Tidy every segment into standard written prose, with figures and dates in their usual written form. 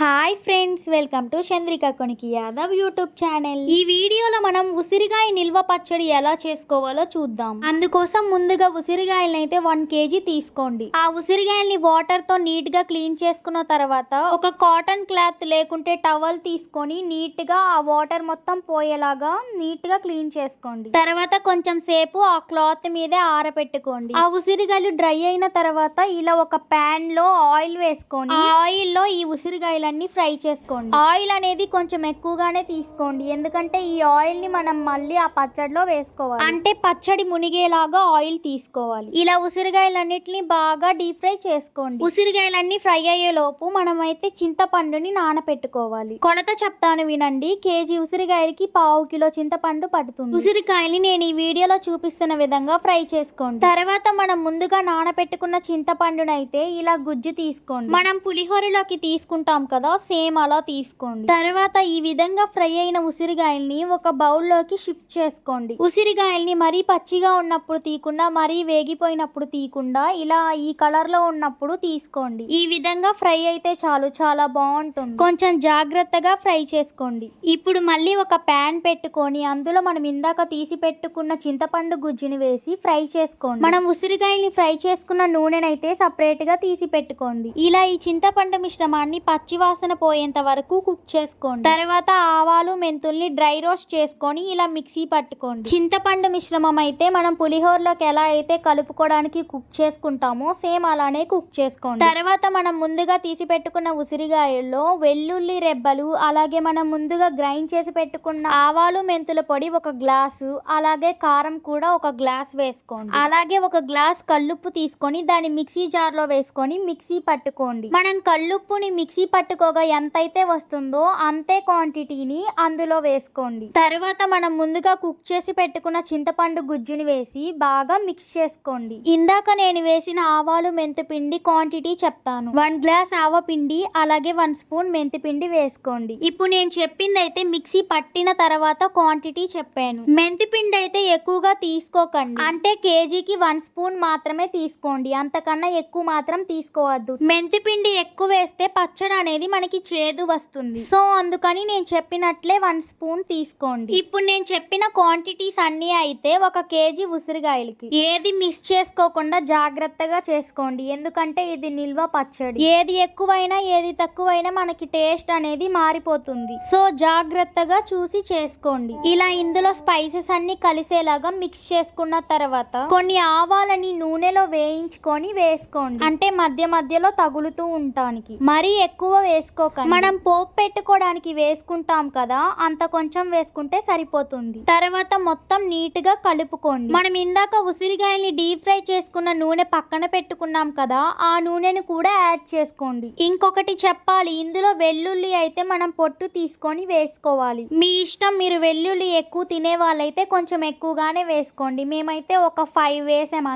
Hi friends, welcome to Chandrika Koniki Yadav YouTube channel. ఈ వీడియోలో మనం ఉసిరికాయ నిల్వ పచ్చడి ఎలా చేసుకోవాలో చూద్దాం. అందుకోసం ముందుగా ఉసిరికాయలను అయితే 1 kg తీసుకోండి. ఆ ఉసిరికాయల్ని వాటర్ తో నీట్ గా క్లీన్ చేసుకున్న తర్వాత ఒక కాటన్ క్లాత్ లేకుంటే టవల్ తీసుకొని నీట్ గా ఆ వాటర్ మొత్తం పోయేలాగా నీట్ గా క్లీన్ చేసుకోండి. తర్వాత కొంచెం సేపు ఆ క్లాత్ మీదే ఆరబెట్టుకోండి. ఆ ఉసిరికాయలు డ్రై అయిన తర్వాత ఇలా ఒక ప్యాన్ లో ఆయిల్ వేసుకోండి. ఆ ఆయిల్ లో ఈ ఉసిరికాయలు ఫ్రై చేసుకోండి. ఆయిల్ అనేది కొంచెం ఎక్కువగానే తీసుకోండి, ఎందుకంటే ఈ ఆయిల్ ని మనం మళ్ళీ ఆ పచ్చడిలో వేసుకోవాలి. అంటే పచ్చడి మునిగేలాగా ఆయిల్ తీసుకోవాలి. ఇలా ఉసిరికాయలన్నిటిని బాగా డీప్ ఫ్రై చేసుకోండి. ఉసిరికాయలన్నీ ఫ్రై అయ్యే లోపు మనమైతే చింతపండుని నానపెట్టుకోవాలి. కొలత చెప్తాను వినండి. కేజీ ఉసిరికాయలకి 1/2 కిలో చింతపండు పడుతుంది. ఉసిరికాయని నేను ఈ వీడియోలో చూపిస్తున్న విధంగా ఫ్రై చేసుకోండి. తర్వాత మనం ముందుగా నానపెట్టుకున్న చింతపండునైతే ఇలా గుజ్జు తీసుకోండి. మనం పులిహోరలోకి తీసుకుంటాం కదా, సేమ్ అలా తీసుకోండి. తర్వాత ఈ విధంగా ఫ్రై అయిన ఉసిరికాయల్ని ఒక బౌల్లోకి షిఫ్ట్ చేసుకోండి. ఉసిరికాయల్ని మరీ పచ్చిగా ఉన్నప్పుడు తీయకుండా, మరీ వేగిపోయినప్పుడు తీయకుండా ఇలా ఈ కలర్ లో ఉన్నప్పుడు తీసుకోండి. ఈ విధంగా ఫ్రై అయితే చాలు, చాలా బాగుంటుంది. కొంచెం జాగ్రత్తగా ఫ్రై చేసుకోండి. ఇప్పుడు మళ్ళీ ఒక ప్యాన్ పెట్టుకొని అందులో మనం ఇందాక తీసి పెట్టుకున్న చింతపండు గుజ్జుని వేసి ఫ్రై చేసుకోండి. మనం ఉసిరికాయల్ని ఫ్రై చేసుకున్న నూనెనైతే సపరేట్ గా తీసి పెట్టుకోండి. ఇలా ఈ చింతపండు మిశ్రమాన్ని పచ్చివాసన పోయేంత వరకు కుక్ చేసుకోండి. తర్వాత ఆవాలు మెంతుల్ని డ్రై రోస్ట్ చేసుకొని ఇలా మిక్సీ పట్టుకోండి. చింతపండు మిశ్రమం అయితే మనం పులిహోరలోకి ఎలా అయితే కలుపుకోవడానికి కుక్ చేసుకుంటామో సేమ్ అలానే కుక్ చేసుకోండి. తర్వాత మనం ముందుగా తీసి పెట్టుకున్న ఉసిరికాయల్లో వెల్లుల్లి రెబ్బలు, అలాగే మనం ముందుగా గ్రైండ్ చేసి పెట్టుకున్న ఆవాలు మెంతుల పొడి 1 గ్లాసు, అలాగే కారం కూడా 1 గ్లాస్ వేసుకోండి. అలాగే 1 గ్లాస్ కల్లుప్పు తీసుకొని దాన్ని మిక్సీ జార్ లో వేసుకొని మిక్సీ పట్టుకోండి. మనం కల్లుప్పుని మిక్సీ పట్టుకోగా ఎంతైతే వస్తుందో అంతే క్వాంటిటీని అందులో వేసుకోండి. తర్వాత మనం ముందుగా కుక్ చేసి పెట్టుకున్న చింతపండు గుజ్జుని వేసి బాగా మిక్స్ చేసుకోండి. ఇందాక నేను వేసిన ఆవాలు మెంతిపిండి క్వాంటిటీ చెప్తాను. 1 గ్లాస్ ఆవపిండి, అలాగే 1 స్పూన్ మెంతిపిండి వేసుకోండి. ఇప్పుడు నేను చెప్పింది అయితే మిక్సీ పట్టిన తర్వాత క్వాంటిటీ చెప్పాను. మెంతిపిండి అయితే ఎక్కువగా తీసుకోకండి, అంటే కేజీకి 1 స్పూన్ మాత్రమే తీసుకోండి, అంతకన్నా ఎక్కువ మాత్రం తీసుకోవద్దు. మెంతిపిండి ఎక్కువ వేస్తే పచ్చడి అనేది మనకి చేదు వస్తుంది. సో అందుకని నేను చెప్పినట్లే 1 స్పూన్ తీసుకోండి. ఇప్పుడు నేను చెప్పిన క్వాంటిటీస్ అన్ని అయితే 1 కేజీ ఉసిరికాయలకి. ఏది మిస్ చేసుకోకుండా జాగ్రత్తగా చేసుకోండి, ఎందుకంటే ఇది నిల్వ పచ్చడి. ఏది ఎక్కువైనా ఏది తక్కువైనా మనకి టేస్ట్ అనేది మారిపోతుంది. సో జాగ్రత్తగా చూసి చేసుకోండి. ఇలా ఇందులో స్పైసెస్ అన్ని కలిసేలాగా మిక్స్ చేసుకున్న తర్వాత కొన్ని ఆవాలని నూనెలో వేయించుకొని వేసుకోండి, అంటే మధ్య మధ్యలో తగులుతూ ఉండటానికి. మరీ ఎక్కువ వేసుకోకండి. మనం పోపు పెట్టుకోవడానికి వేసుకుంటాం కదా, అంత కొంచెం వేసుకుంటే సరిపోతుంది. తర్వాత మొత్తం నీట్ గా కలుపుకోండి. మనం ఇందాక ఉసిరికాయల్ని డీప్ ఫ్రై చేసుకున్న నూనె పక్కన పెట్టుకున్నాం కదా, ఆ నూనెను కూడా యాడ్ చేసుకోండి. ఇంకొకటి చెప్పాలి, ఇందులో వెల్లుల్లి అయితే మనం పొట్టు తీసుకొని వేసుకోవాలి. మీ ఇష్టం, మీరు వెల్లుల్లి ఎక్కువ తినే వాళ్ళైతే కొంచెం ఎక్కువగానే వేసుకోండి. మేమైతే ఒక 5 వేసాం,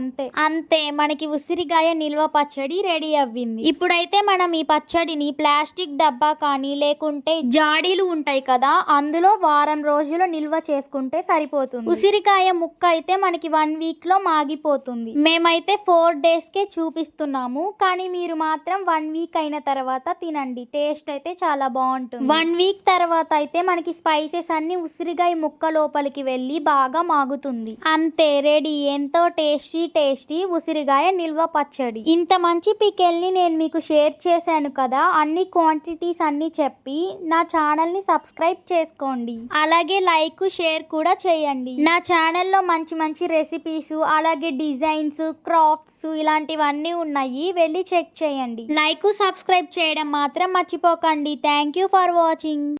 అంతే మనకి ఉసిరికాయ నిల్వ పచ్చడి రెడీ అవ్వింది. ఇప్పుడైతే మనం ఈ పచ్చడిని ప్లాస్టిక్ డబ్బా కానీ లేకుంటే జాడీలు ఉంటాయి కదా, అందులో వారం రోజులు నిల్వ చేసుకుంటే సరిపోతుంది. ఉసిరికాయ ముక్క అయితే మనకి 1 వీక్ లో మాగిపోతుంది. మేమైతే 4 days కే చూపిస్తున్నాము, కానీ మీరు మాత్రం 1 వీక్ అయిన తర్వాత తినండి, టేస్ట్ అయితే చాలా బాగుంటుంది. 1 వీక్ తర్వాత అయితే మనకి స్పైసెస్ అన్ని ఉసిరికాయ ముక్క లోపలికి వెళ్ళి బాగా మాగుతుంది. అంతే, రెడీ. ఎంతో టేస్టీ ఉసిరికాయ నిల్వ పచ్చడి. ఇంత మంచి పికెల్ని నేను మీకు షేర్ చేశాను కదా, అన్ని క్వాంటిటీస్ అన్ని చెప్పి నా ఛానల్ ని సబ్స్క్రైబ్ చేసుకోండి. అలాగే లైక్ షేర్ కూడా చేయండి. నా ఛానల్లో మంచి రెసిపీస్, అలాగే డిజైన్స్, క్రాఫ్ట్స్ ఇలాంటివన్నీ ఉన్నాయి, వెళ్ళి చెక్ చేయండి. లైక్ సబ్స్క్రైబ్ చేయడం మాత్రం మర్చిపోకండి. Thank you for watching.